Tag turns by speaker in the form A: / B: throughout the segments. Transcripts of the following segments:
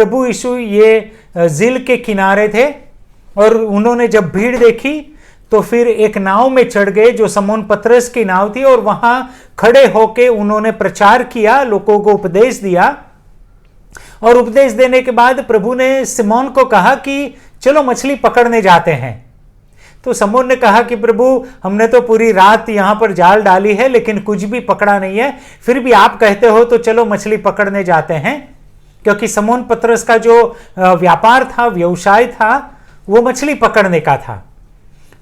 A: प्रभु यीशु ये झील के किनारे थे और उन्होंने जब भीड़ देखी तो फिर एक नाव में चढ़ गए जो समौन पतरस की नाव थी, और वहां खड़े होके उन्होंने प्रचार किया, लोगों को उपदेश दिया। और उपदेश देने के बाद प्रभु ने सिमोन को कहा कि चलो मछली पकड़ने जाते हैं। तो समौन ने कहा कि प्रभु, हमने तो पूरी रात यहां पर जाल डाली है लेकिन कुछ भी पकड़ा नहीं है, फिर भी आप कहते हो तो चलो मछली पकड़ने जाते हैं। क्योंकि समौन पतरस का जो व्यापार था, व्यवसाय था, वो मछली पकड़ने का था।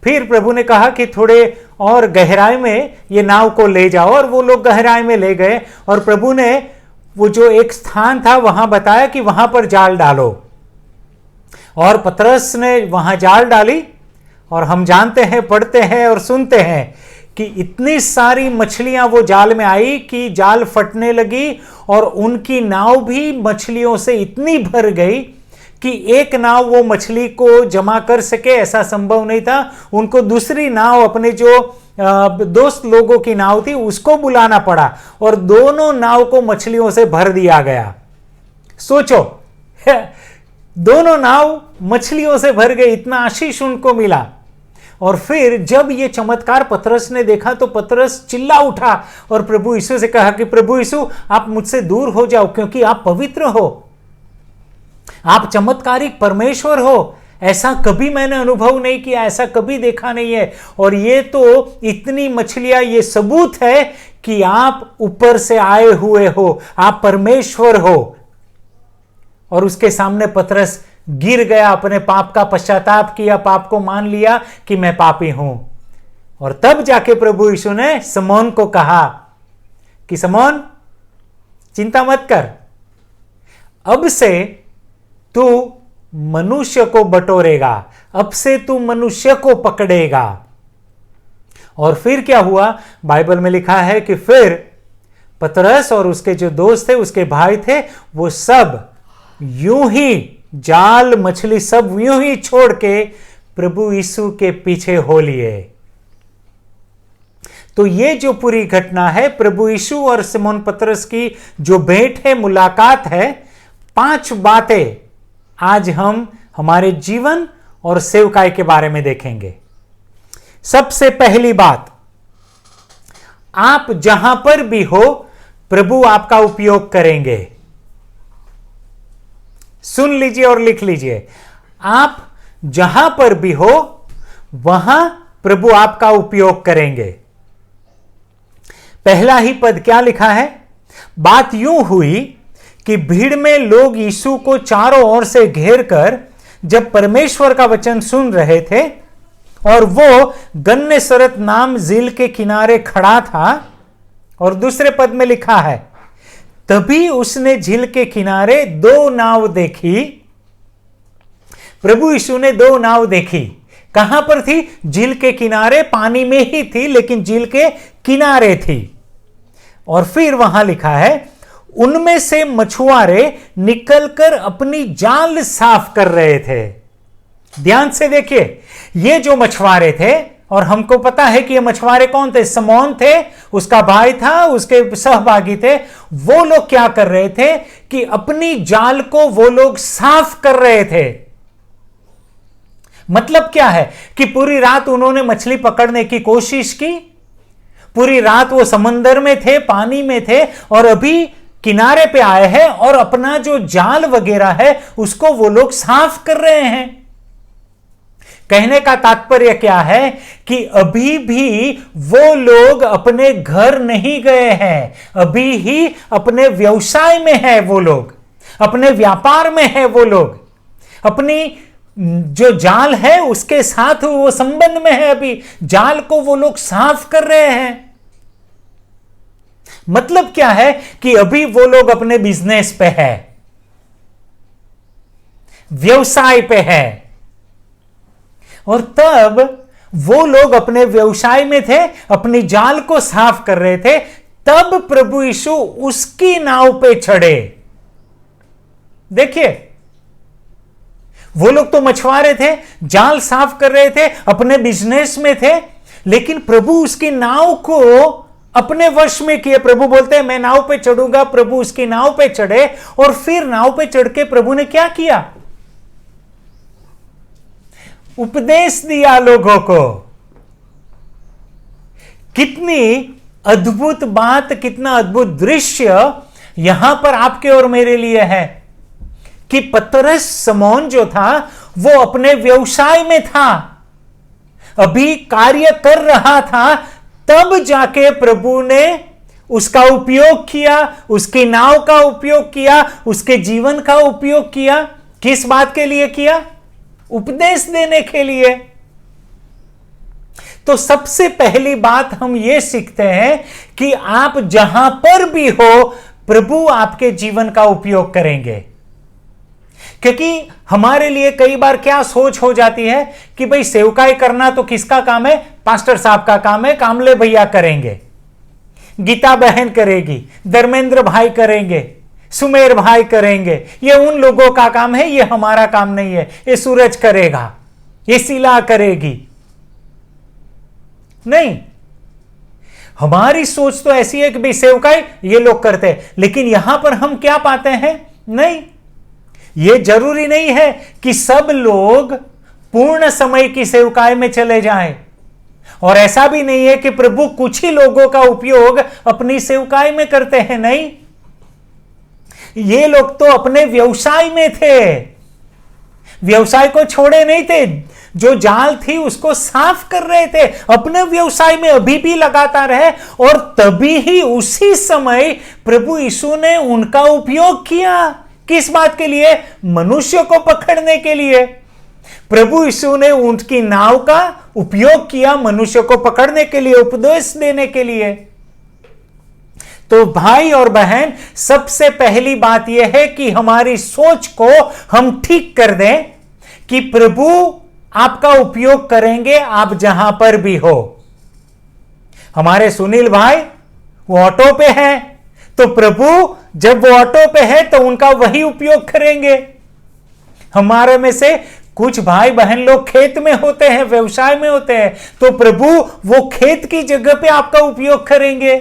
A: फिर प्रभु ने कहा कि थोड़े और गहराई में ये नाव को ले जाओ, और वो लोग गहराई में ले गए। और प्रभु ने वो जो एक स्थान था वहां बताया कि वहां पर जाल डालो, और पतरस ने वहां जाल डाली। और हम जानते हैं, पढ़ते हैं और सुनते हैं कि इतनी सारी मछलियां वो जाल में आई कि जाल फटने लगी, और उनकी नाव भी मछलियों से इतनी भर गई कि एक नाव वो मछली को जमा कर सके ऐसा संभव नहीं था। उनको दूसरी नाव, अपने जो दोस्त लोगों की नाव थी, उसको बुलाना पड़ा, और दोनों नाव को मछलियों से भर दिया गया। सोचो, दोनों नाव मछलियों से भर गई, इतना आशीष उनको मिला। और फिर जब ये चमत्कार पतरस ने देखा तो पतरस चिल्ला उठा और प्रभु यीशु से कहा कि प्रभु यीशु, आप मुझसे दूर हो जाओ, क्योंकि आप पवित्र हो, आप चमत्कारिक परमेश्वर हो। ऐसा कभी मैंने अनुभव नहीं किया, ऐसा कभी देखा नहीं है। और ये तो इतनी मछलियां, ये सबूत है कि आप ऊपर से आए हुए हो, आप परमेश्वर हो। और उसके सामने पतरस गिर गया, अपने पाप का पश्चाताप किया, पाप को मान लिया कि मैं पापी हूं। और तब जाके प्रभु यीशु ने समौन को कहा कि समौन, चिंता मत कर, अब से तू मनुष्य को बटोरेगा, अब से तू मनुष्य को पकड़ेगा। और फिर क्या हुआ, बाइबल में लिखा है कि फिर पतरस और उसके जो दोस्त थे, उसके भाई थे, वो सब यूं ही जाल, मछली सब यूं ही छोड़ के प्रभु यीशु के पीछे हो लिए। तो ये जो पूरी घटना है, प्रभु यीशु और सिमोन पतरस की जो भेंट है, मुलाकात है, 5 बातें आज हम हमारे जीवन और सेवकाई के बारे में देखेंगे। सबसे पहली बात, आप जहां पर भी हो प्रभु आपका उपयोग करेंगे। सुन लीजिए और लिख लीजिए, आप जहां पर भी हो वहां प्रभु आपका उपयोग करेंगे। पहला ही पद क्या लिखा है, बात यूं हुई कि भीड़ में लोग यीशु को चारों ओर से घेर कर जब परमेश्वर का वचन सुन रहे थे, और वो गन्नेसरत नाम झील के किनारे खड़ा था। और दूसरे पद में लिखा है, तभी उसने झील के किनारे 2 नाव देखी। प्रभु यीशु ने 2 नाव देखी। कहां पर थी? झील के किनारे, पानी में ही थी लेकिन झील के किनारे थी। और फिर वहां लिखा है, उनमें से मछुआरे निकलकर अपनी जाल साफ कर रहे थे। ध्यान से देखिए, ये जो मछुआरे थे, और हमको पता है कि ये मछुआरे कौन थे, समौन थे, उसका भाई था, उसके सहभागी थे। वो लोग क्या कर रहे थे कि अपनी जाल को वो लोग साफ कर रहे थे। मतलब क्या है कि पूरी रात उन्होंने मछली पकड़ने की कोशिश की, पूरी रात वो समंदर में थे, पानी में थे, और अभी किनारे पे आए हैं और अपना जो जाल वगैरह है उसको वो लोग साफ कर रहे हैं। कहने का तात्पर्य क्या है कि अभी भी वो लोग अपने घर नहीं गए हैं, अभी ही अपने व्यवसाय में है वो लोग, अपने व्यापार में है वो लोग, अपनी जो जाल है उसके साथ वो संबंध में है, अभी जाल को वो लोग साफ कर रहे हैं। मतलब क्या है कि अभी वो लोग अपने बिजनेस पे है, व्यवसाय पे है। और तब वो लोग अपने व्यवसाय में थे, अपनी जाल को साफ कर रहे थे, तब प्रभु यीशु उसकी नाव पे चढ़े। देखिए, वो लोग तो मछुआरे थे, जाल साफ कर रहे थे, अपने बिजनेस में थे, लेकिन प्रभु उसकी नाव को अपने वश में किए। प्रभु बोलते हैं मैं नाव पे चढ़ूंगा, प्रभु उसकी नाव पे चढ़े और फिर नाव पे चढ़ के प्रभु ने क्या किया? उपदेश दिया लोगों को। कितनी अद्भुत बात, कितना अद्भुत दृश्य यहां पर आपके और मेरे लिए है कि पतरस समौन जो था वो अपने व्यवसाय में था, अभी कार्य कर रहा था, तब जाके प्रभु ने उसका उपयोग किया, उसकी नाव का उपयोग किया, उसके जीवन का उपयोग किया। किस बात के लिए किया? उपदेश देने के लिए। तो सबसे पहली बात हम यह सीखते हैं कि आप जहां पर भी हो, प्रभु आपके जीवन का उपयोग करेंगे। क्योंकि हमारे लिए कई बार क्या सोच हो जाती है कि भाई सेवकाई करना तो किसका काम है? पास्टर साहब का काम है, कामले भैया करेंगे, गीता बहन करेगी, धर्मेंद्र भाई करेंगे, सुमेर भाई करेंगे, ये उन लोगों का काम है, ये हमारा काम नहीं है, ये सूरज करेगा, ये शीला करेगी। नहीं, हमारी सोच तो ऐसी है कि भाई सेवकाई ये लोग करते हैं, लेकिन यहां पर हम क्या पाते हैं? नहीं, ये जरूरी नहीं है कि सब लोग पूर्ण समय की सेवकाई में चले जाएं, और ऐसा भी नहीं है कि प्रभु कुछ ही लोगों का उपयोग अपनी सेवकाई में करते हैं। नहीं, ये लोग तो अपने व्यवसाय में थे, व्यवसाय को छोड़े नहीं थे, जो जाल थी उसको साफ कर रहे थे, अपने व्यवसाय में अभी भी लगातार है। और तभी ही उसी समय प्रभु यीशु ने उनका उपयोग किया। किस बात के लिए? मनुष्य को पकड़ने के लिए। प्रभु यीशु ने उनकी नाव का उपयोग किया मनुष्य को पकड़ने के लिए, उपदेश देने के लिए। तो भाई और बहन, सबसे पहली बात यह है कि हमारी सोच को हम ठीक कर दें कि प्रभु आपका उपयोग करेंगे आप जहां पर भी हो। हमारे सुनील भाई वो ऑटो पे हैं, तो प्रभु जब वो ऑटो पे है तो उनका वही उपयोग करेंगे। हमारे में से कुछ भाई बहन लोग खेत में होते हैं, व्यवसाय में होते हैं, तो प्रभु वो खेत की जगह पे आपका उपयोग करेंगे।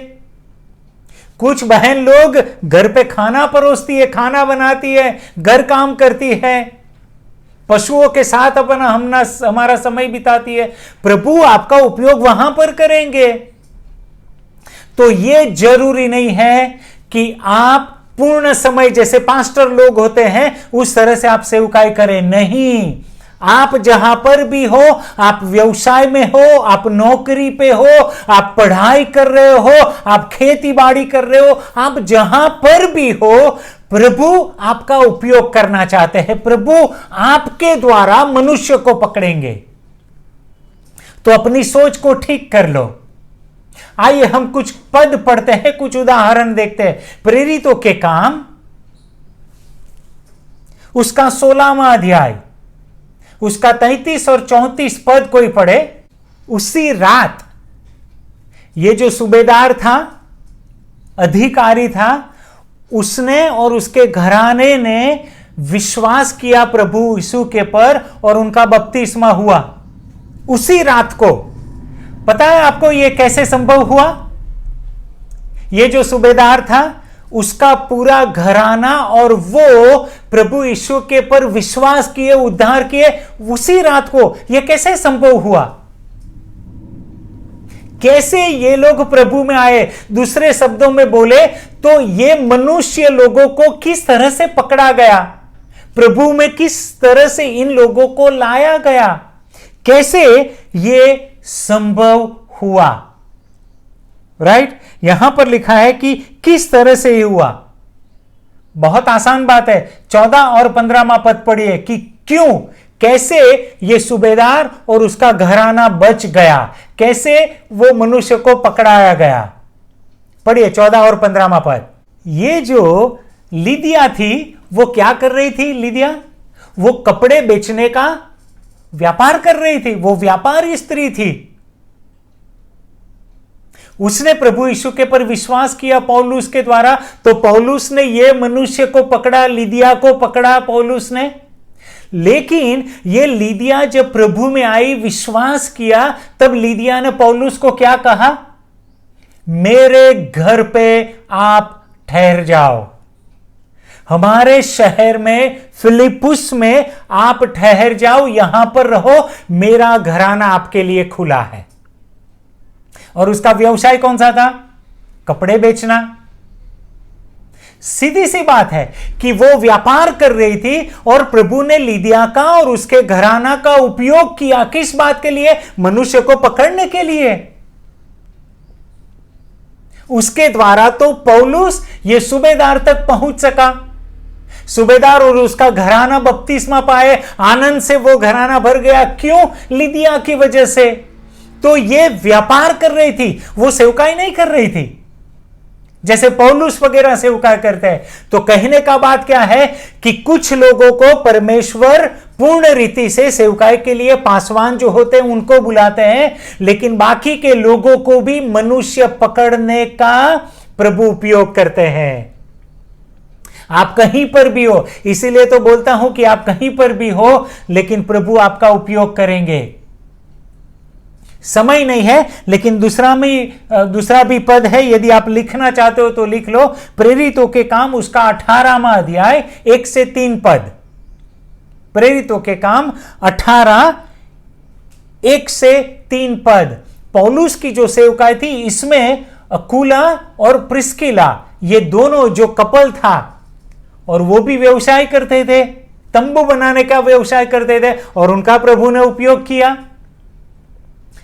A: कुछ बहन लोग घर पे खाना परोसती है, खाना बनाती है, घर काम करती है, पशुओं के साथ अपना हमारा समय बिताती है, प्रभु आपका उपयोग वहां पर करेंगे। तो यह जरूरी नहीं है कि आप पूर्ण समय जैसे पास्टर लोग होते हैं उस तरह से आप सेवकाई करें। नहीं, आप जहां पर भी हो, आप व्यवसाय में हो, आप नौकरी पे हो, आप पढ़ाई कर रहे हो, आप खेती बाड़ी कर रहे हो, आप जहां पर भी हो, प्रभु आपका उपयोग करना चाहते हैं। प्रभु आपके द्वारा मनुष्य को पकड़ेंगे। तो अपनी सोच को ठीक कर लो। आइए हम कुछ पद पढ़ते हैं, कुछ उदाहरण देखते हैं। प्रेरितों के काम उसका 16वां अध्याय, उसका 33 और 34 पद कोई पढ़े। उसी रात ये जो सूबेदार था, अधिकारी था, उसने और उसके घराने ने विश्वास किया प्रभु यीशु के पर और उनका बपतिस्मा हुआ। उसी रात को। पता है आपको ये कैसे संभव हुआ? ये जो सूबेदार था उसका पूरा घराना और वो प्रभु यीशु के पर विश्वास किए, उद्धार किए उसी रात को। ये कैसे संभव हुआ? कैसे ये लोग प्रभु में आए? दूसरे शब्दों में बोले तो ये मनुष्य लोगों को किस तरह से पकड़ा गया, प्रभु में किस तरह से इन लोगों को लाया गया, कैसे ये संभव हुआ? राइट? यहां पर लिखा है कि किस तरह से ये हुआ। बहुत आसान बात है। 14 और 15वां पद पढ़िए कि क्यों, कैसे ये सूबेदार और उसका घराना बच गया, कैसे वो मनुष्य को पकड़ाया गया। पढ़िए 14 और 15वां पद। ये जो लिदिया थी वो क्या कर रही थी? लिदिया वो कपड़े बेचने का व्यापार कर रही थी, वो व्यापारी स्त्री थी। उसने प्रभु यीशु के पर विश्वास किया पौलुस के द्वारा, तो पौलुस ने ये मनुष्य को पकड़ा, लिदिया को पकड़ा पौलुस ने। लेकिन ये लिदिया जब प्रभु में आई, विश्वास किया, तब लिदिया ने पौलुस को क्या कहा? मेरे घर पे आप ठहर जाओ, हमारे शहर में फिलिप्पुस में आप ठहर जाओ, यहां पर रहो, मेरा घराना आपके लिए खुला है। और उसका व्यवसाय कौन सा था? कपड़े बेचना। सीधी सी बात है कि वो व्यापार कर रही थी और प्रभु ने लिदिया का और उसके घराना का उपयोग किया। किस बात के लिए? मनुष्य को पकड़ने के लिए। उसके द्वारा तो पौलुस ये सूबेदार तक पहुंच सका। सूबेदार और उसका घराना बपतिस्मा पाए, आनंद से वो घराना भर गया। क्यों? लिदिया की वजह से। तो ये व्यापार कर रही थी, वो सेवकाई नहीं कर रही थी जैसे पौलुस वगैरह सेवकाई करते हैं। तो कहने का बात क्या है कि कुछ लोगों को परमेश्वर पूर्ण रीति से सेवकाई के लिए पासवान जो होते हैं उनको बुलाते हैं, लेकिन बाकी के लोगों को भी मनुष्य पकड़ने का प्रभु उपयोग करते हैं। आप कहीं पर भी हो, इसीलिए तो बोलता हूं कि आप कहीं पर भी हो, लेकिन प्रभु आपका उपयोग करेंगे। समय नहीं है, लेकिन दूसरा भी पद है, यदि आप लिखना चाहते हो तो लिख लो। प्रेरितों के काम उसका 18वां अध्याय 1 से 3 पद। प्रेरितों के काम 18 1 से 3 पद। पौलुस की जो सेवकाई थी, इसमें अकुला और प्रिस्किला ये दोनों जो कपल था, और वो भी व्यवसाय करते थे, तंबू बनाने का व्यवसाय करते थे, और उनका प्रभु ने उपयोग किया।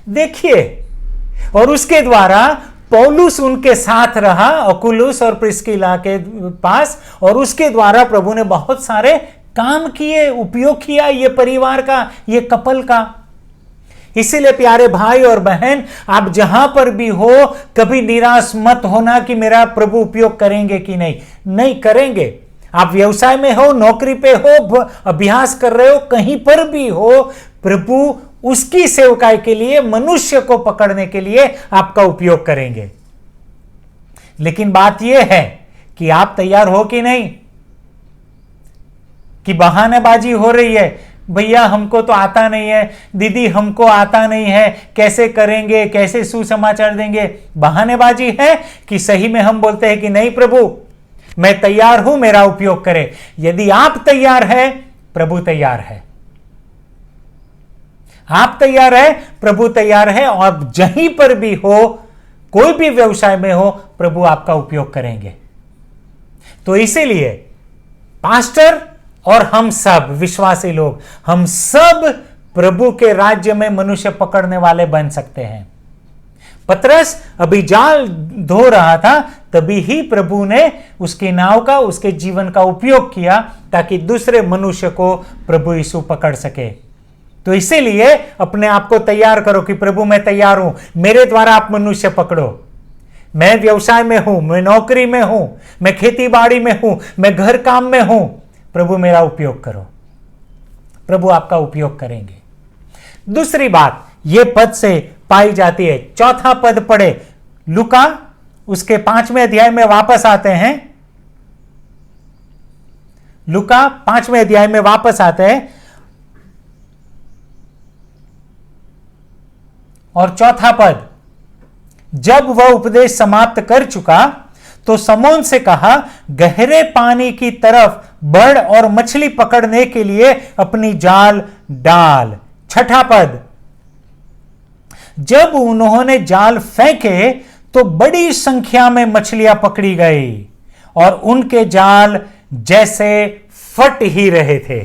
A: देखिए, और उसके द्वारा पौलुस उनके साथ रहा, अकुलुस और प्रिस्किला के पास, और उसके द्वारा प्रभु ने बहुत सारे काम किए, उपयोग किया ये परिवार का, ये कपल का। इसीलिए प्यारे भाई और बहन, आप जहां पर भी हो, कभी निराश मत होना कि मेरा प्रभु उपयोग करेंगे कि नहीं। नहीं करेंगे। आप व्यवसाय में हो, नौकरी पे हो, अभ्यास कर रहे हो, कहीं पर भी हो, प्रभु उसकी सेवकाई के लिए, मनुष्य को पकड़ने के लिए आपका उपयोग करेंगे। लेकिन बात यह है कि आप तैयार हो कि नहीं, कि बहानेबाजी हो रही है। भैया हमको तो आता नहीं है, दीदी हमको आता नहीं है, कैसे करेंगे, कैसे सुसमाचार देंगे। बहानेबाजी है कि सही में हम बोलते हैं कि नहीं प्रभु मैं तैयार हूं, मेरा उपयोग करे। यदि आप तैयार है, प्रभु तैयार है। आप तैयार है, प्रभु तैयार है। और जहीं पर भी हो, कोई भी व्यवसाय में हो, प्रभु आपका उपयोग करेंगे। तो इसीलिए पास्टर और हम सब विश्वासी लोग, हम सब प्रभु के राज्य में मनुष्य पकड़ने वाले बन सकते हैं। पतरस अभी जाल धो रहा था, तभी ही प्रभु ने उसकी नाव का, उसके जीवन का उपयोग किया, ताकि दूसरे मनुष्य को प्रभु यीशु पकड़ सके। तो इसीलिए अपने आप को तैयार करो कि प्रभु मैं तैयार हूं, मेरे द्वारा आप मनुष्य पकड़ो। मैं व्यवसाय में हूं, मैं नौकरी में हूं, मैं खेती बाड़ी में हूं, मैं घर काम में हूं, प्रभु मेरा उपयोग करो। प्रभु आपका उपयोग करेंगे। दूसरी बात यह पद से पाई जाती है। चौथा पद पढ़े, लूका उसके 5वें अध्याय में वापस आते हैं। लूका 5वें अध्याय में वापस आते हैं और चौथा पद, जब वह उपदेश समाप्त कर चुका तो समौन से कहा, गहरे पानी की तरफ बढ़ और मछली पकड़ने के लिए अपनी जाल डाल। छठा पद, जब उन्होंने जाल फेंके तो बड़ी संख्या में मछलियां पकड़ी गई और उनके जाल जैसे फट ही रहे थे।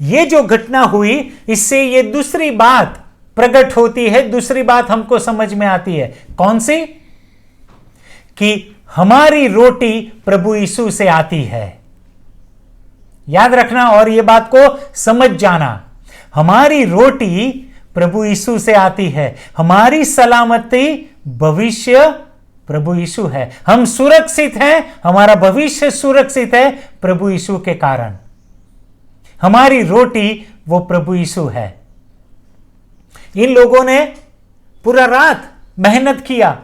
A: यह जो घटना हुई, इससे यह दूसरी बात प्रकट होती है, दूसरी बात हमको समझ में आती है। कौन सी? कि हमारी रोटी प्रभु यीशु से आती है। याद रखना और यह बात को समझ जाना, हमारी रोटी प्रभु यीशु से आती है। हमारी सलामती भविष्य प्रभु यीशु है। हम सुरक्षित हैं, हमारा भविष्य सुरक्षित है प्रभु यीशु के कारण। हमारी रोटी वो प्रभु यीशु है। इन लोगों ने पूरा रात मेहनत किया,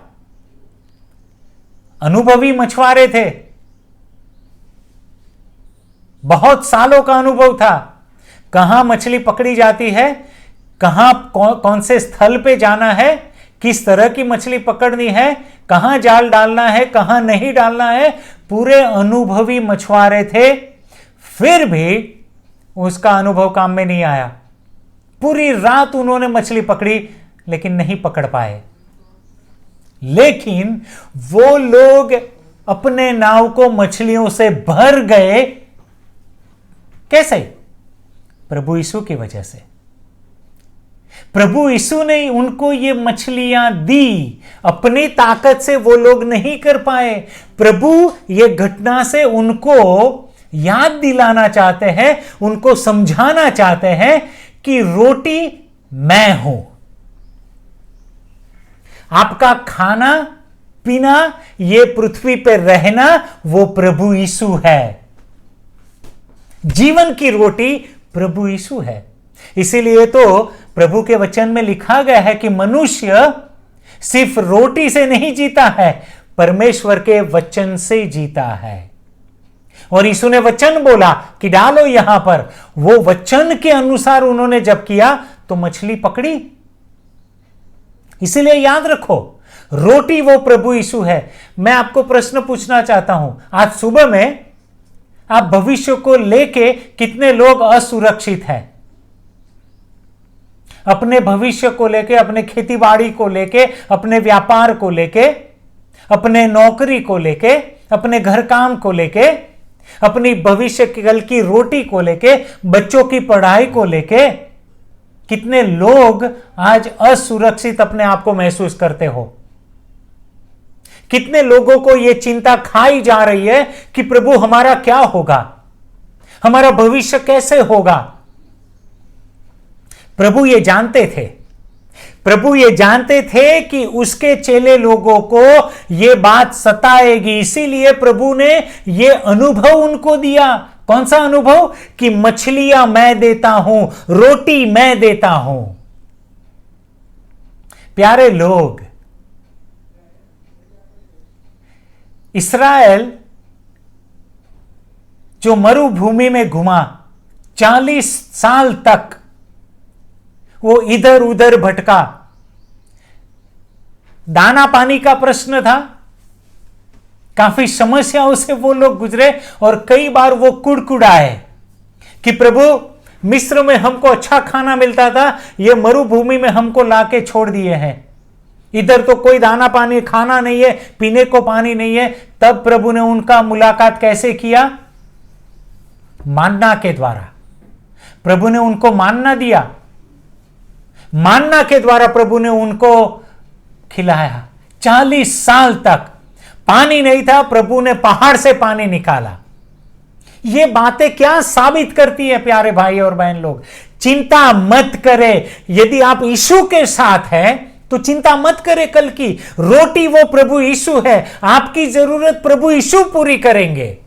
A: अनुभवी मछुआरे थे, बहुत सालों का अनुभव था। कहां मछली पकड़ी जाती है, कहां कौन से स्थल पे जाना है, किस तरह की मछली पकड़नी है, कहां जाल डालना है, कहां नहीं डालना है, पूरे अनुभवी मछुआरे थे। फिर भी उसका अनुभव काम में नहीं आया। पूरी रात उन्होंने मछली पकड़ी लेकिन नहीं पकड़ पाए। लेकिन वो लोग अपने नाव को मछलियों से भर गए। कैसे? प्रभु यीशु की वजह से। प्रभु यीशु ने उनको ये मछलियां दी। अपनी ताकत से वो लोग नहीं कर पाए। प्रभु ये घटना से उनको याद दिलाना चाहते हैं, उनको समझाना चाहते हैं कि रोटी मैं हूं। आपका खाना पीना, ये पृथ्वी पर रहना, वो प्रभु यीशु है। जीवन की रोटी प्रभु यीशु है। इसीलिए तो प्रभु के वचन में लिखा गया है कि मनुष्य सिर्फ रोटी से नहीं जीता है, परमेश्वर के वचन से जीता है। और यीशु ने वचन बोला कि डालो यहां पर। वो वचन के अनुसार उन्होंने जब किया तो मछली पकड़ी। इसीलिए याद रखो, रोटी वो प्रभु यीशु है। मैं आपको प्रश्न पूछना चाहता हूं, आज सुबह में आप भविष्य को लेके कितने लोग असुरक्षित हैं? अपने भविष्य को लेके, अपने खेतीबाड़ी को लेके, अपने व्यापार को लेके, अपने नौकरी को लेके, अपने घर काम को लेके, अपनी भविष्य कल की रोटी को लेके, बच्चों की पढ़ाई को लेके कितने लोग आज असुरक्षित अपने आप को महसूस करते हो? कितने लोगों को यह चिंता खाई जा रही है कि प्रभु हमारा क्या होगा, हमारा भविष्य कैसे होगा? प्रभु ये जानते थे, प्रभु ये जानते थे कि उसके चेले लोगों को यह बात सताएगी। इसीलिए प्रभु ने यह अनुभव उनको दिया। कौन सा अनुभव? कि मछलियां मैं देता हूं, रोटी मैं देता हूं। प्यारे लोग, इस्राएल जो मरुभूमि में घुमा 40 साल तक, वो इधर उधर भटका। दाना पानी का प्रश्न था, काफी समस्याओं से वो लोग गुजरे और कई बार वो कुड़कुड़ाए कि प्रभु मिस्र में हमको अच्छा खाना मिलता था, ये मरुभूमि में हमको लाके छोड़ दिए हैं। इधर तो कोई दाना पानी खाना नहीं है, पीने को पानी नहीं है। तब प्रभु ने उनका मुलाकात कैसे किया? मान्ना के द्वारा। प्रभु ने उनको मान्ना दिया, मान्ना के द्वारा प्रभु ने उनको खिलाया। 40 साल तक पानी नहीं था, प्रभु ने पहाड़ से पानी निकाला। ये बातें क्या साबित करती है प्यारे भाई और बहन लोग? चिंता मत करें। यदि आप यीशु के साथ हैं तो चिंता मत करें कल की। रोटी वो प्रभु यीशु है, आपकी जरूरत प्रभु यीशु पूरी करेंगे।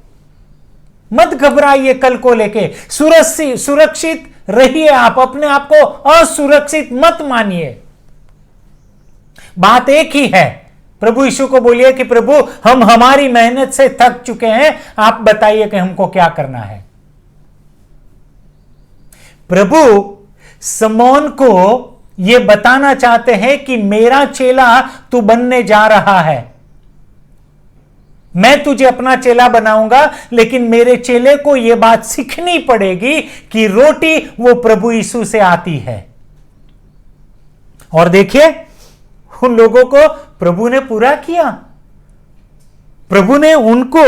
A: मत घबराइए कल को लेके, सुरक्षित रहिए। आप अपने आप को असुरक्षित मत मानिए। बात एक ही है, प्रभु यीशु को बोलिए कि प्रभु हम हमारी मेहनत से थक चुके हैं, आप बताइए कि हमको क्या करना है। प्रभु समौन को यह बताना चाहते हैं कि मेरा चेला तू बनने जा रहा है। मैं तुझे अपना चेला बनाऊंगा, लेकिन मेरे चेले को यह बात सीखनी पड़ेगी कि रोटी वो प्रभु यीशु से आती है। और देखिए, उन लोगों को प्रभु ने पूरा किया। प्रभु ने उनको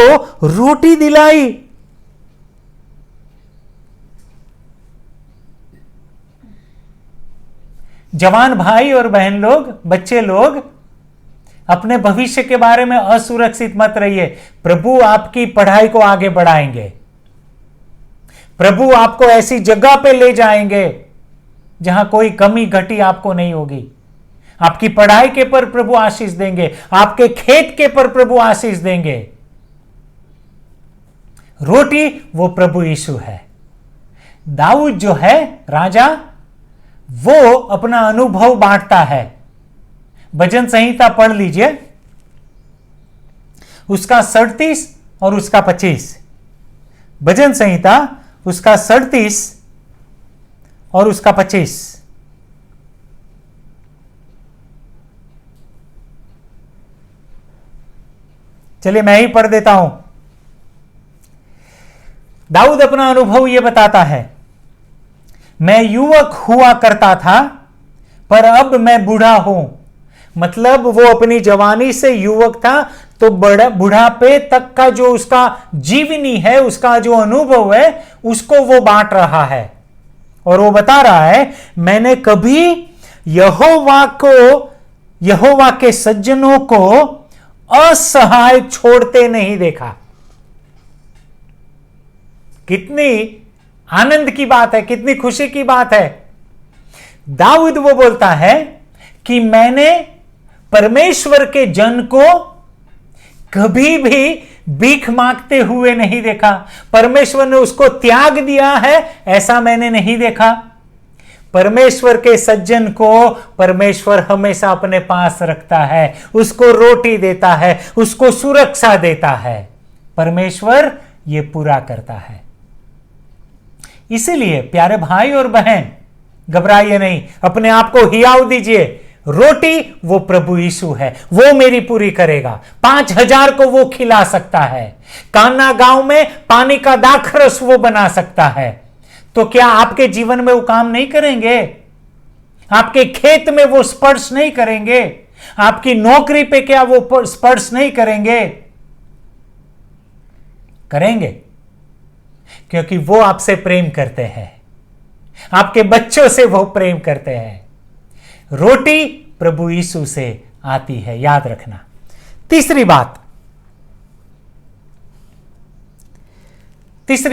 A: रोटी दिलाई। जवान भाई और बहन लोग, बच्चे लोग, अपने भविष्य के बारे में असुरक्षित मत रहिए। प्रभु आपकी पढ़ाई को आगे बढ़ाएंगे। प्रभु आपको ऐसी जगह पे ले जाएंगे जहां कोई कमी घटी आपको नहीं होगी। आपकी पढ़ाई के पर प्रभु आशीष देंगे, आपके खेत के पर प्रभु आशीष देंगे। रोटी वो प्रभु यीशु है। दाऊद जो है राजा, वो अपना अनुभव बांटता है। भजन संहिता पढ़ लीजिए, उसका 37 और उसका 25। भजन संहिता उसका 37 और उसका 25। चलिए मैं ही पढ़ देता हूं। दाऊद अपना अनुभव यह बताता है, मैं युवक हुआ करता था पर अब मैं बूढ़ा हूं। मतलब वो अपनी जवानी से युवक था, तो बुढ़ापे तक का जो उसका जीवनी है, उसका जो अनुभव है, उसको वो बांट रहा है। और वो बता रहा है, मैंने कभी यहोवा के सज्जनों को असहाय छोड़ते नहीं देखा। कितनी आनंद की बात है, कितनी खुशी की बात है। दाऊद वो बोलता है कि मैंने परमेश्वर के जन को कभी भी भीख मांगते हुए नहीं देखा। परमेश्वर ने उसको त्याग दिया है, ऐसा मैंने नहीं देखा। परमेश्वर के सज्जन को परमेश्वर हमेशा अपने पास रखता है, उसको रोटी देता है, उसको सुरक्षा देता है। परमेश्वर ये पूरा करता है। इसीलिए प्यारे भाई और बहन, घबराइए नहीं, अपने आप को हियाव दीजिए। रोटी वो प्रभु यीशु है, वो मेरी पूरी करेगा। 5,000 को वो खिला सकता है। कान्ना गांव में पानी का दाखरस वो बना सकता है। तो क्या आपके जीवन में वो काम नहीं करेंगे? आपके खेत में वो स्पर्श नहीं करेंगे? आपकी नौकरी पे क्या वो स्पर्श नहीं करेंगे? करेंगे, क्योंकि वो आपसे प्रेम करते हैं, आपके बच्चों से वो प्रेम करते हैं। रोटी प्रभु यीशु से आती है, याद रखना। तीसरी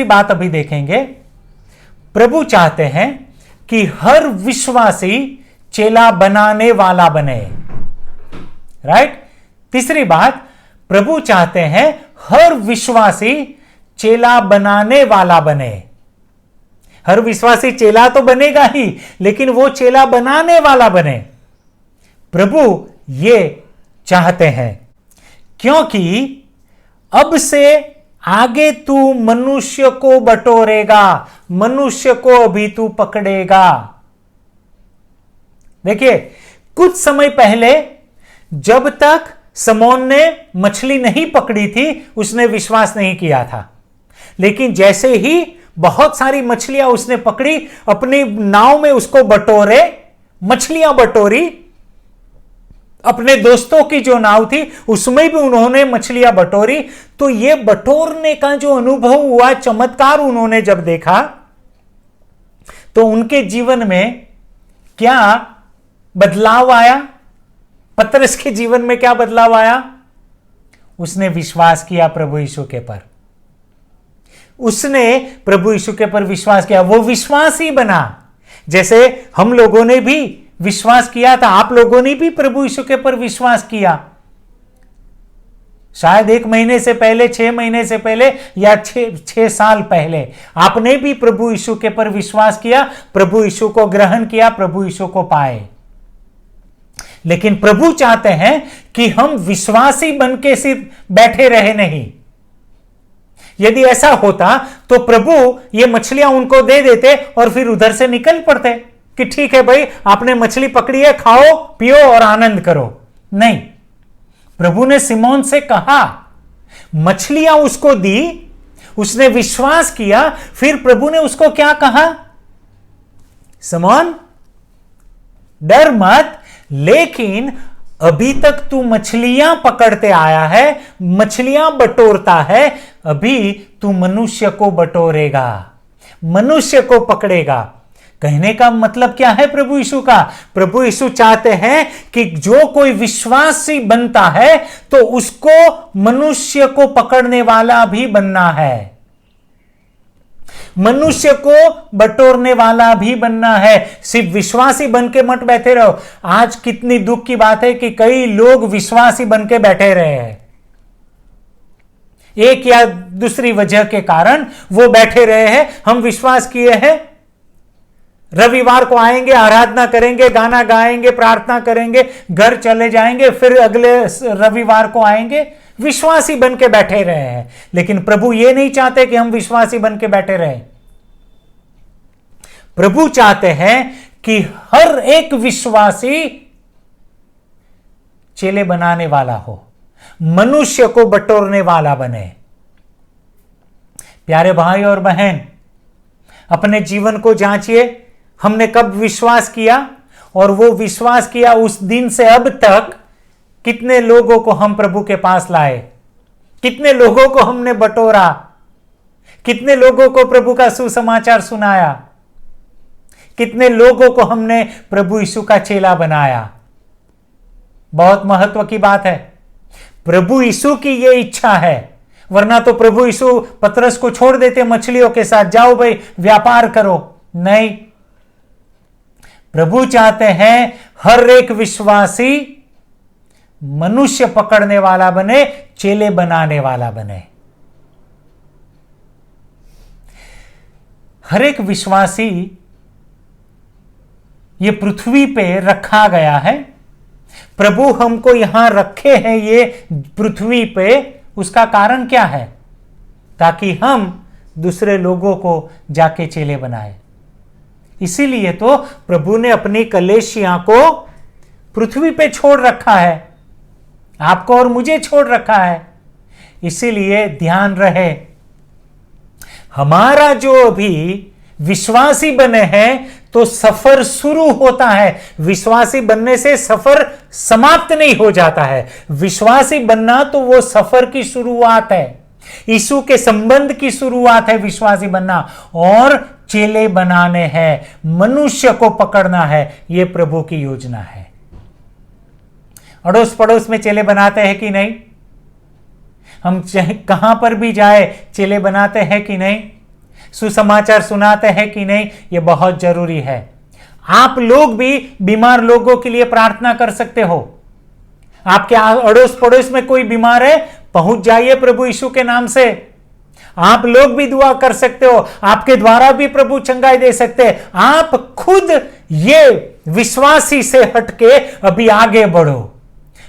A: बात अभी देखेंगे। प्रभु चाहते हैं कि हर विश्वासी चेला बनाने वाला बने। राइट? तीसरी बात, प्रभु चाहते हैं हर विश्वासी चेला बनाने वाला बने। हर विश्वासी चेला तो बनेगा ही, लेकिन वो चेला बनाने वाला बने। प्रभु ये चाहते हैं, क्योंकि अब से आगे तू मनुष्य को बटोरेगा, मनुष्य को अभी तू पकड़ेगा। देखिए, कुछ समय पहले जब तक समौन ने मछली नहीं पकड़ी थी, उसने विश्वास नहीं किया था। लेकिन जैसे ही बहुत सारी मछलियां उसने पकड़ी, अपनी नाव में उसको बटोरे, मछलियां बटोरी, अपने दोस्तों की जो नाव थी उसमें भी उन्होंने मछलियां बटोरी। तो ये बटोरने का जो अनुभव हुआ, चमत्कार उन्होंने जब देखा, तो उनके जीवन में क्या बदलाव आया? पतरस के जीवन में क्या बदलाव आया? उसने विश्वास किया प्रभु यीशु के पर। उसने प्रभु यीशु के पर विश्वास किया, वो विश्वासी बना। जैसे हम लोगों ने भी विश्वास किया था, आप लोगों ने भी प्रभु यीशु के पर विश्वास किया। शायद 1 महीने से पहले, 6 महीने से पहले, या 6 साल पहले आपने भी प्रभु यीशु के पर विश्वास किया, प्रभु यीशु को ग्रहण किया, प्रभु यीशु को पाए। लेकिन प्रभु चाहते हैं कि हम विश्वासी बन के सिर्फ बैठे रहे नहीं। यदि ऐसा होता तो प्रभु ये मछलियां उनको दे देते और फिर उधर से निकल पड़ते कि ठीक है भाई, आपने मछली पकड़ी है, खाओ पियो और आनंद करो। नहीं, प्रभु ने सिमोन से कहा, मछलियां उसको दी, उसने विश्वास किया। फिर प्रभु ने उसको क्या कहा? सिमोन, डर मत, लेकिन अभी तक तू मछलियां पकड़ते आया है, मछलियां बटोरता है, अभी तू मनुष्य को बटोरेगा, मनुष्य को पकड़ेगा। कहने का मतलब क्या है प्रभु यीशु का? प्रभु यीशु चाहते हैं कि जो कोई विश्वासी बनता है तो उसको मनुष्य को पकड़ने वाला भी बनना है, मनुष्य को बटोरने वाला भी बनना है। सिर्फ विश्वासी बन के मत बैठे रहो। आज कितनी दुख की बात है कि कई लोग विश्वासी बन के बैठे रहे हैं, एक या दूसरी वजह के कारण वो बैठे रहे हैं। हम विश्वास किए हैं, रविवार को आएंगे, आराधना करेंगे, गाना गाएंगे, प्रार्थना करेंगे, घर चले जाएंगे, फिर अगले रविवार को आएंगे, विश्वासी बन के बैठे रहे हैं। लेकिन प्रभु ये नहीं चाहते कि हम विश्वासी बन के बैठे रहें। प्रभु चाहते हैं कि हर एक विश्वासी चेले बनाने वाला हो, मनुष्य को बटोरने वाला बने। प्यारे भाई और बहन, अपने जीवन को जांचिए, हमने कब विश्वास किया, और वो विश्वास किया उस दिन से अब तक कितने लोगों को हम प्रभु के पास लाए, कितने लोगों को हमने बटोरा, कितने लोगों को प्रभु का सुसमाचार सुनाया, कितने लोगों को हमने प्रभु यीशु का चेला बनाया। बहुत महत्व की बात है। प्रभु यीशु की यह इच्छा है, वरना तो प्रभु यीशु पतरस को छोड़ देते मछलियों के साथ, जाओ भाई व्यापार करो। नहीं, प्रभु चाहते हैं हर एक विश्वासी मनुष्य पकड़ने वाला बने, चेले बनाने वाला बने। हर एक विश्वासी ये पृथ्वी पे रखा गया है। प्रभु हमको यहां रखे हैं ये पृथ्वी पे, उसका कारण क्या है? ताकि हम दूसरे लोगों को जाके चेले बनाए। इसीलिए तो प्रभु ने अपनी कलेसिया को पृथ्वी पे छोड़ रखा है, आपको और मुझे छोड़ रखा है। इसीलिए ध्यान रहे, हमारा जो अभी विश्वासी बने हैं तो सफर शुरू होता है। विश्वासी बनने से सफर समाप्त नहीं हो जाता है। विश्वासी बनना तो वो सफर की शुरुआत है, यीशु के संबंध की शुरुआत है विश्वासी बनना, और चेले बनाने हैं, मनुष्य को पकड़ना है। ये प्रभु की योजना है। अड़ोस पड़ोस में चेले बनाते हैं कि नहीं? हम कहां पर भी जाए चेले बनाते हैं कि नहीं? सुसमाचार सुनाते हैं कि नहीं? ये बहुत जरूरी है। आप लोग भी बीमार लोगों के लिए प्रार्थना कर सकते हो। आपके अड़ोस पड़ोस में कोई बीमार है, पहुंच जाइए प्रभु यीशु के नाम से। आप लोग भी दुआ कर सकते हो, आपके द्वारा भी प्रभु चंगाई दे सकते हैं। आप खुद ये विश्वासी से हटके अभी आगे बढ़ो,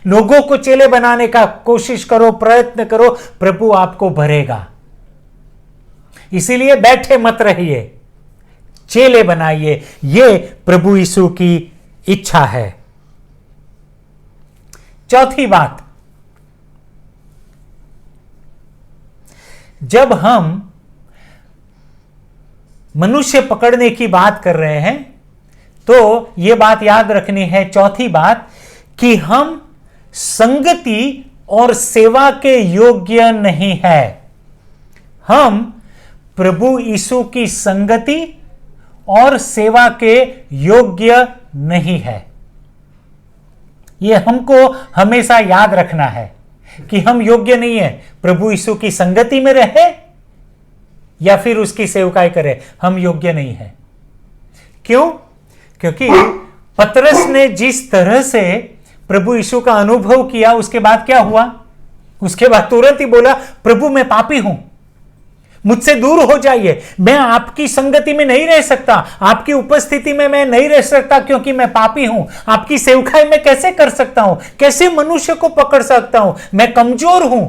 A: लोगों को चेले बनाने का कोशिश करो, प्रयत्न करो, प्रभु आपको भरेगा। इसीलिए बैठे मत रहिए, चेले बनाइए। ये प्रभु यीशु की इच्छा है। चौथी बात, जब हम मनुष्य पकड़ने की बात कर रहे हैं तो यह बात याद रखनी है, चौथी बात, कि हम संगति और सेवा के योग्य नहीं है। हम प्रभु यीशु की संगति और सेवा के योग्य नहीं है। यह हमको हमेशा याद रखना है कि हम योग्य नहीं है प्रभु यीशु की संगति में रहे या फिर उसकी सेवकाई करे। हम योग्य नहीं है। क्यों? क्योंकि पतरस ने जिस तरह से प्रभु यीशु का अनुभव किया, उसके बाद क्या हुआ? उसके बाद तुरंत ही बोला, प्रभु मैं पापी हूं, मुझसे दूर हो जाइए, मैं आपकी संगति में नहीं रह सकता, आपकी उपस्थिति में मैं नहीं रह सकता क्योंकि मैं पापी हूं। आपकी सेवकाई मैं कैसे कर सकता हूं? कैसे मनुष्य को पकड़ सकता हूं? मैं कमजोर हूं,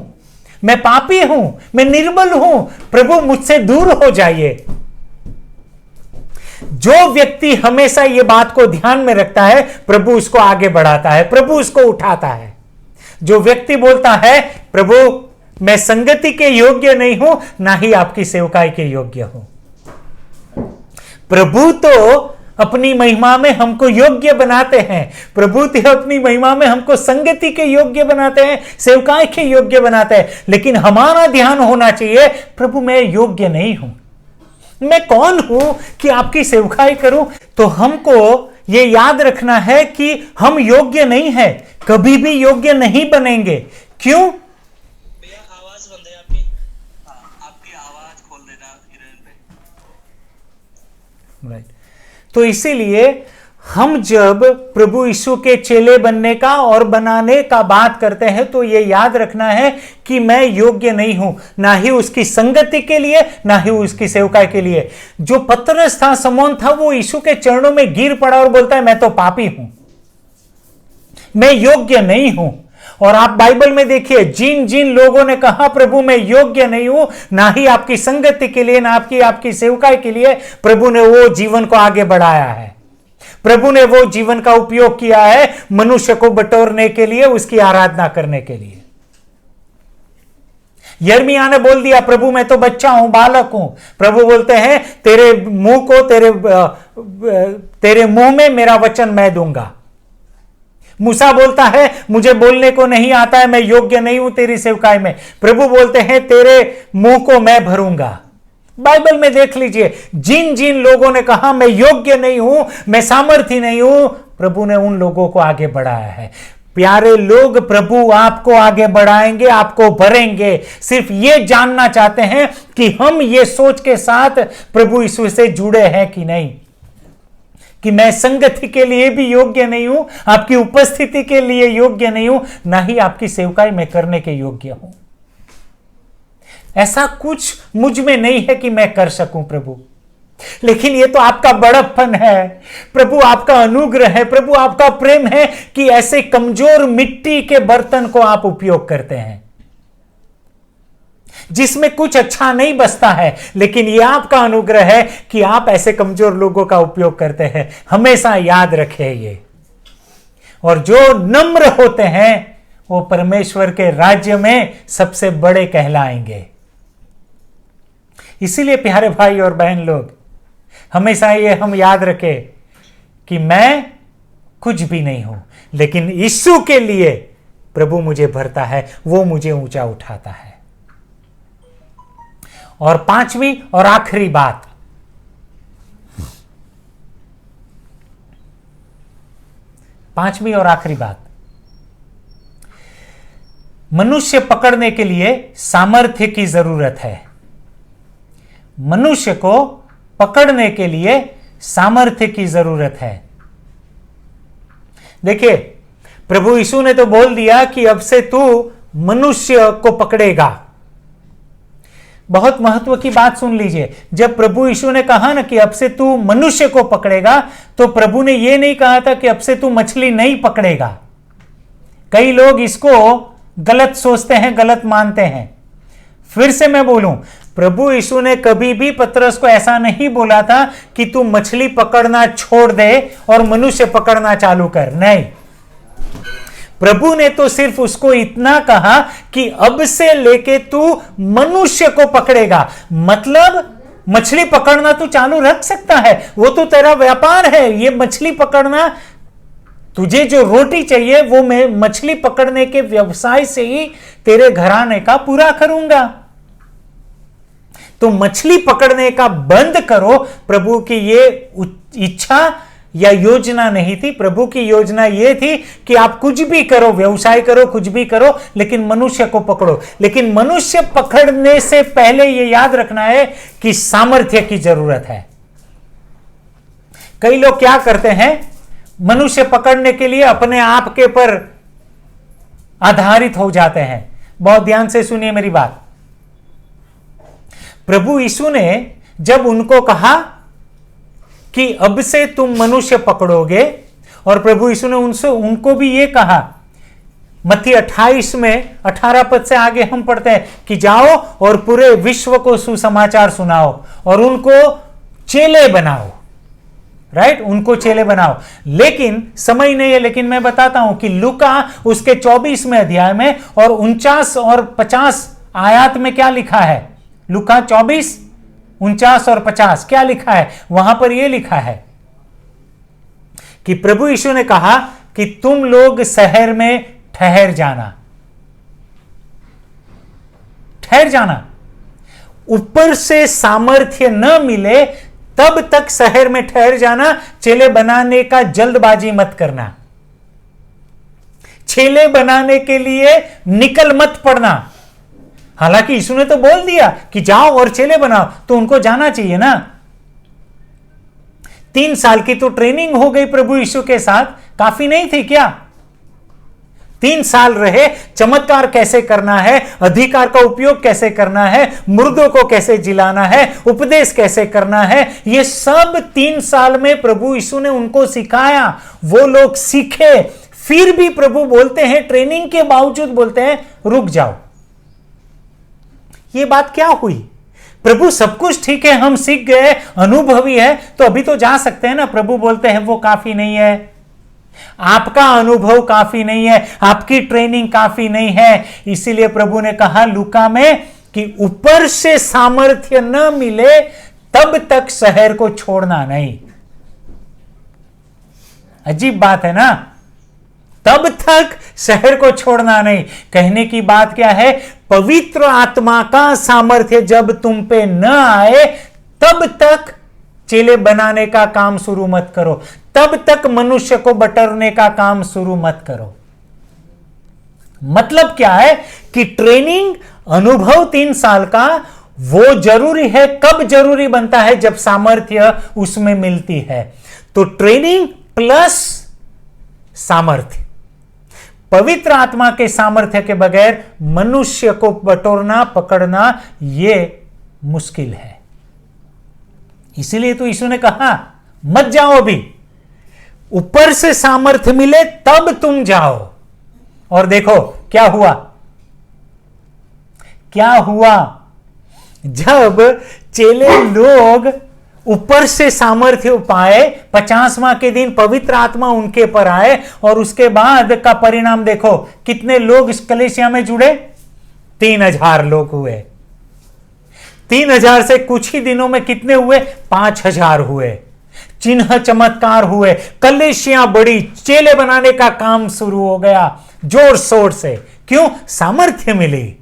A: मैं पापी हूं, मैं निर्बल हूं, प्रभु मुझसे दूर हो जाइए। जो व्यक्ति हमेशा यह बात को ध्यान में रखता है, प्रभु उसको आगे बढ़ाता है, प्रभु उसको उठाता है। जो व्यक्ति बोलता है, प्रभु मैं संगति के योग्य नहीं हूं, ना ही आपकी सेवकाई के योग्य हूं, प्रभु तो अपनी महिमा में हमको योग्य बनाते हैं, प्रभु तो अपनी महिमा में हमको संगति के योग्य बनाते हैं, सेवकाई के योग्य बनाते हैं। लेकिन हमारा ध्यान होना चाहिए, प्रभु मैं योग्य नहीं हूं, मैं कौन हूं कि आपकी सेवकाई करूं? तो हमको यह याद रखना है कि हम योग्य नहीं है, कभी भी योग्य नहीं बनेंगे। क्यों? राइट। तो इसीलिए हम जब प्रभु यीशु के चेले बनने का और बनाने का बात करते हैं तो यह याद रखना है कि मैं योग्य नहीं हूं, ना ही उसकी संगति के लिए, ना ही उसकी सेवकाई के लिए। जो पतरस था, समौन था, वो यीशु के चरणों में गिर पड़ा और बोलता है, मैं तो पापी हूं, मैं योग्य नहीं हूं। और आप बाइबल में देखिए, जिन जिन लोगों ने कहा प्रभु मैं योग्य नहीं हूं, ना ही आपकी संगति के लिए, ना आपकी सेवकाई के लिए, प्रभु ने वो जीवन को आगे बढ़ाया है। प्रभु ने वो जीवन का उपयोग किया है मनुष्य को बटोरने के लिए, उसकी आराधना करने के लिए। यिर्मयाह ने बोल दिया, प्रभु मैं तो बच्चा हूं, बालक हूं। प्रभु बोलते हैं तेरे मुंह को तेरे मुंह में मेरा वचन मैं दूंगा। मूसा बोलता है मुझे बोलने को नहीं आता है, मैं योग्य नहीं हूं तेरी सेवकाई में। प्रभु बोलते हैं तेरे मुंह को मैं भरूंगा। बाइबल में देख लीजिए, जिन जिन लोगों ने कहा मैं योग्य नहीं हूं, मैं सामर्थ्य नहीं हूं, प्रभु ने उन लोगों को आगे बढ़ाया है। प्यारे लोग, प्रभु आपको आगे बढ़ाएंगे, आपको भरेंगे। सिर्फ ये जानना चाहते हैं कि हम ये सोच के साथ प्रभु यीशु से जुड़े हैं कि नहीं, कि मैं संगति के लिए भी योग्य नहीं हूं, आपकी उपस्थिति के लिए योग्य नहीं हूं, ना ही आपकी सेवकाई में करने के योग्य हूं। ऐसा कुछ मुझ में नहीं है कि मैं कर सकूं प्रभु, लेकिन ये तो आपका बड़प्पन है प्रभु, आपका अनुग्रह है प्रभु, आपका प्रेम है कि ऐसे कमजोर मिट्टी के बर्तन को आप उपयोग करते हैं जिसमें कुछ अच्छा नहीं बचता है, लेकिन यह आपका अनुग्रह है कि आप ऐसे कमजोर लोगों का उपयोग करते हैं। हमेशा याद रखें ये। और जो नम्र होते हैं वो परमेश्वर के राज्य में सबसे बड़े कहलाएंगे। इसीलिए प्यारे भाई और बहन लोग, हमेशा ये हम याद रखें कि मैं कुछ भी नहीं हूं, लेकिन यीशु के लिए प्रभु मुझे भरता है, वो मुझे ऊंचा उठाता है। और पांचवी और आखिरी बात, मनुष्य पकड़ने के लिए सामर्थ्य की जरूरत है। मनुष्य को पकड़ने के लिए सामर्थ्य की जरूरत है। देखिए, प्रभु यीशु ने तो बोल दिया कि अब से तू मनुष्य को पकड़ेगा। बहुत महत्व की बात सुन लीजिए। जब प्रभु यीशु ने कहा ना कि अब से तू मनुष्य को पकड़ेगा, तो प्रभु ने यह नहीं कहा था कि अब से तू मछली नहीं पकड़ेगा। कई लोग इसको गलत सोचते हैं, गलत मानते हैं। फिर से मैं बोलूं, प्रभु यीशु ने कभी भी पतरस को ऐसा नहीं बोला था कि तू मछली पकड़ना छोड़ दे और मनुष्य पकड़ना चालू कर। नहीं, प्रभु ने तो सिर्फ उसको इतना कहा कि अब से लेके तू मनुष्य को पकड़ेगा। मतलब मछली पकड़ना तू चालू रख सकता है, वो तो तेरा व्यापार है। ये मछली पकड़ना, तुझे जो रोटी चाहिए वो मैं मछली पकड़ने के व्यवसाय से ही तेरे घराने का पूरा करूंगा। तो मछली पकड़ने का बंद करो। प्रभु की ये इच्छा या योजना नहीं थी। प्रभु की योजना यह थी कि आप कुछ भी करो, व्यवसाय करो, कुछ भी करो, लेकिन मनुष्य को पकड़ो। लेकिन मनुष्य पकड़ने से पहले यह याद रखना है कि सामर्थ्य की जरूरत है। कई लोग क्या करते हैं, मनुष्य पकड़ने के लिए अपने आप के पर आधारित हो जाते हैं। बहुत ध्यान से सुनिए मेरी बात। प्रभु यीशु ने जब उनको कहा कि अब से तुम मनुष्य पकड़ोगे, और प्रभु यीशु ने उनको भी ये कहा, मत्ती 28 में 18 पद से आगे हम पढ़ते हैं कि जाओ और पूरे विश्व को सुसमाचार सुनाओ और उनको चेले बनाओ। राइट, उनको चेले बनाओ। लेकिन समय नहीं है, लेकिन मैं बताता हूं कि लूका उसके 24वें अध्याय में और 49 और 50 आयत में क्या लिखा है। लूका 24, 49 और 50 क्या लिखा है। वहां पर यह लिखा है कि प्रभु यीशु ने कहा कि तुम लोग शहर में ठहर जाना। ठहर जाना, ऊपर से सामर्थ्य न मिले तब तक शहर में ठहर जाना। चेले बनाने का जल्दबाजी मत करना। चेले बनाने के लिए निकल मत पड़ना। हालांकि यीशु ने तो बोल दिया कि जाओ और चेले बनाओ, तो उनको जाना चाहिए ना। 3 साल की तो ट्रेनिंग हो गई प्रभु यीशु के साथ, काफी नहीं थी क्या। 3 साल रहे, चमत्कार कैसे करना है, अधिकार का उपयोग कैसे करना है, मुर्दों को कैसे जिलाना है, उपदेश कैसे करना है, यह सब 3 साल में प्रभु यीशु ने उनको सिखाया। वो लोग सीखे। फिर भी प्रभु बोलते हैं, ट्रेनिंग के बावजूद बोलते हैं, रुक जाओ। ये बात क्या हुई। प्रभु सब कुछ ठीक है, हम सीख गए, अनुभवी है, तो अभी तो जा सकते हैं ना। प्रभु बोलते हैं वो काफी नहीं है। आपका अनुभव काफी नहीं है, आपकी ट्रेनिंग काफी नहीं है। इसीलिए प्रभु ने कहा लूका में कि ऊपर से सामर्थ्य न मिले तब तक शहर को छोड़ना नहीं। अजीब बात है ना, तब तक शहर को छोड़ना नहीं। कहने की बात क्या है, पवित्र आत्मा का सामर्थ्य जब तुम पे न आए तब तक चेले बनाने का काम शुरू मत करो, तब तक मनुष्य को बटरने का काम शुरू मत करो। मतलब क्या है कि ट्रेनिंग, अनुभव 3 साल का वो जरूरी है। कब जरूरी बनता है, जब सामर्थ्य उसमें मिलती है। तो ट्रेनिंग प्लस सामर्थ्य, पवित्र आत्मा के सामर्थ्य के बगैर मनुष्य को बटोरना, पकड़ना यह मुश्किल है। इसीलिए तो यीशु ने कहा मत जाओ, अभी ऊपर से सामर्थ्य मिले तब तुम जाओ। और देखो क्या हुआ, क्या हुआ जब चेले लोग ऊपर से सामर्थ्य पाए, 50वां के दिन पवित्र आत्मा उनके पर आए और उसके बाद का परिणाम देखो, कितने लोग इस कलीसिया में जुड़े, 3000 लोग हुए। 3000 से कुछ ही दिनों में कितने हुए, 5000 हुए। चिन्ह चमत्कार हुए, कलीसिया बड़ी, चेले बनाने का काम शुरू हो गया जोर शोर से। क्यों? सामर्थ्य मिली।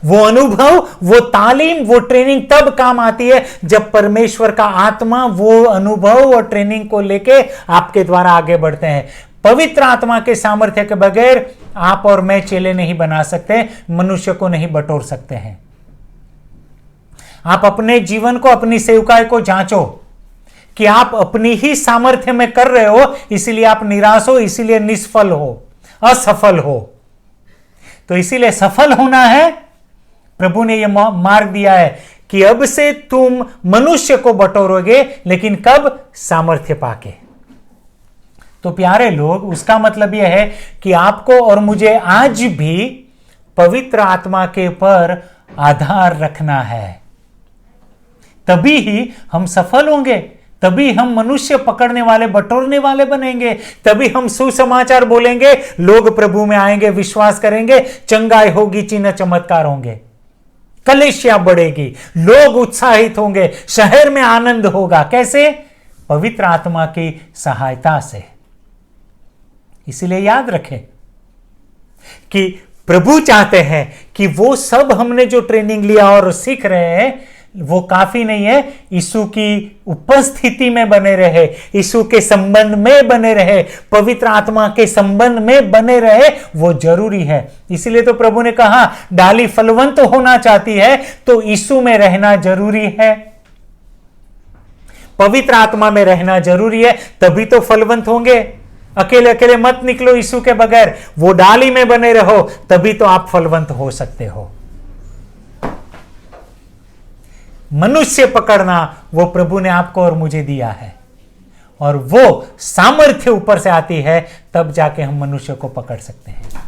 A: वो अनुभव, वो तालीम, वो ट्रेनिंग तब काम आती है जब परमेश्वर का आत्मा वो अनुभव और ट्रेनिंग को लेके आपके द्वारा आगे बढ़ते हैं। पवित्र आत्मा के सामर्थ्य के बगैर आप और मैं चेले नहीं बना सकते, मनुष्य को नहीं बटोर सकते हैं। आप अपने जीवन को, अपनी सेवकाई को जांचो कि आप अपनी ही सामर्थ्य में कर रहे हो, इसीलिए आप निराश हो, इसीलिए निष्फल हो, असफल हो। तो इसीलिए सफल होना है, प्रभु ने यह मार्ग दिया है कि अब से तुम मनुष्य को बटोरोगे, लेकिन कब? सामर्थ्य पाके। तो प्यारे लोग, उसका मतलब यह है कि आपको और मुझे आज भी पवित्र आत्मा के ऊपर आधार रखना है, तभी ही हम सफल होंगे, तभी हम मनुष्य पकड़ने वाले, बटोरने वाले बनेंगे, तभी हम सुसमाचार बोलेंगे, लोग प्रभु में आएंगे, विश्वास करेंगे, चंगाई होगी, चिन्ह चमत्कार होंगे, कलीसिया बढ़ेगी, लोग उत्साहित होंगे, शहर में आनंद होगा। कैसे? पवित्र आत्मा की सहायता से। इसलिए याद रखें कि प्रभु चाहते हैं कि वो सब हमने जो ट्रेनिंग लिया और सीख रहे हैं वो काफी नहीं है, यीशु की उपस्थिति में बने रहे, यीशु के संबंध में बने रहे, पवित्र आत्मा के संबंध में बने रहे, वो जरूरी है। इसीलिए तो प्रभु ने कहा डाली फलवंत होना चाहती है तो यीशु में रहना जरूरी है, पवित्र आत्मा में रहना जरूरी है, तभी तो फलवंत होंगे। अकेले अकेले मत निकलो यीशु के बगैर, वो डाली में बने रहो, तभी तो आप फलवंत हो सकते हो। मनुष्य पकड़ना वो प्रभु ने आपको और मुझे दिया है, और वो सामर्थ्य ऊपर से आती है, तब जाके हम मनुष्य को पकड़ सकते हैं।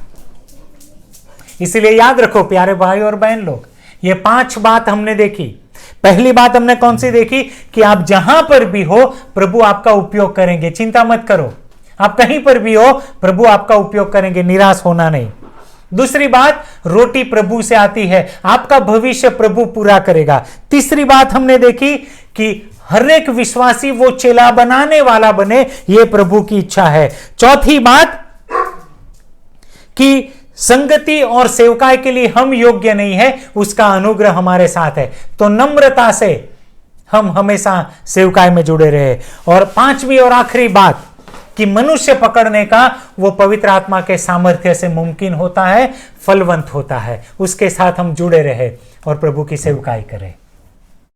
A: इसलिए याद रखो प्यारे भाई और बहन लोग, ये 5 बात हमने देखी। पहली बात हमने कौन सी देखी कि आप जहां पर भी हो प्रभु आपका उपयोग करेंगे, चिंता मत करो। आप कहीं पर भी हो प्रभु आपका उपयोग करेंगे, निराश होना नहीं। दूसरी बात, रोटी प्रभु से आती है, आपका भविष्य प्रभु पूरा करेगा। तीसरी बात हमने देखी कि हर एक विश्वासी वो चेला बनाने वाला बने, ये प्रभु की इच्छा है। चौथी बात कि संगति और सेवकाई के लिए हम योग्य नहीं है, उसका अनुग्रह हमारे साथ है, तो नम्रता से हम हमेशा सेवकाई में जुड़े रहे। और 5वीं और आखिरी बात कि मनुष्य पकड़ने का वो पवित्र आत्मा के सामर्थ्य से मुमकिन होता है, फलवंत होता है, उसके साथ हम जुड़े रहे और प्रभु की सेवकाई करें।